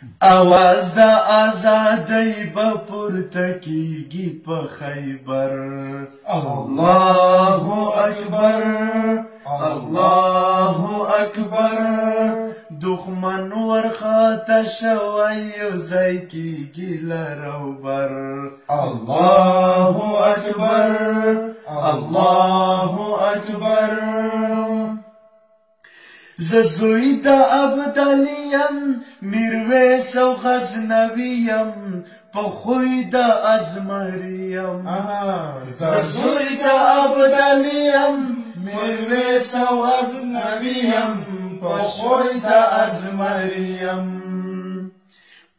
आवाज دا आजादी बपुरता कीगी पा खैबर अल्लाहु अकबर अल्लाहु अकबर दुश्मन वरखाता शवाई ज़ै कीगी लरौबर अल्लाहु अकबर अल्लाहु अकबर زوی دا ابدالیم میرویس و غزنویم پخوی دا ازمریم زوی دا ابدالیم میرویس و غزنویم پخوی دا ازمریم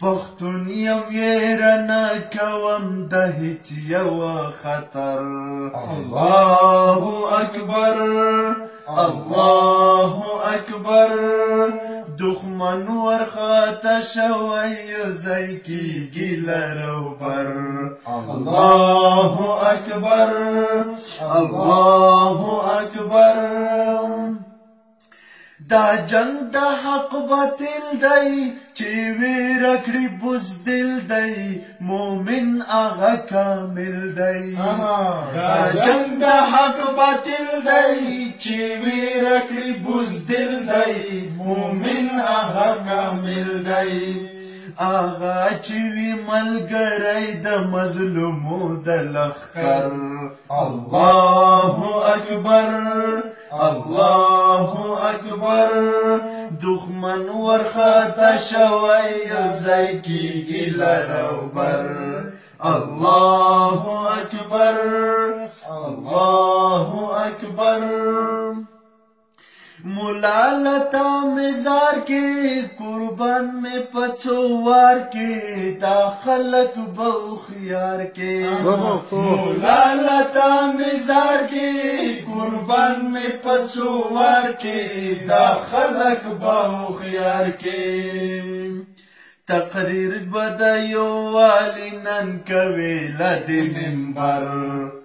پختونیم یرنا کوم دا هیچ یو خطر الله اکبر الله اکبر دخمن ورخاتا شوی ځای کیږي لروبر الله اکبر الله اکبر دا جنگ دا حق باطل دی چې ویر کړي بزدل دی مومن آغا کامل دی دا جنگ دا حق باطل دی چې ویر کړي بزدل دی مومن آغا کامل دی آغا چې وی ملګری د مظلومو د لښکر الله اکبر الله اکبر دښمن ورخاتا شوی ځای کیږي لروبر الله اکبر الله اکبر مولا لتا مزار کے قربان میں پچوار کے دا خلق بوخیار کے مولا لتا مزار کے قربان میں پچوار کے دا خلق بوخیار کے تقریر بدایو والی نن کوي لد منبر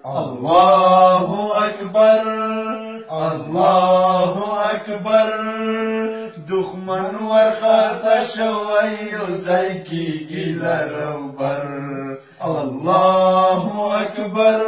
الله اکبر الله اکبر دښمن ورخاتا شوی ځای کیږي لروبر الله اکبر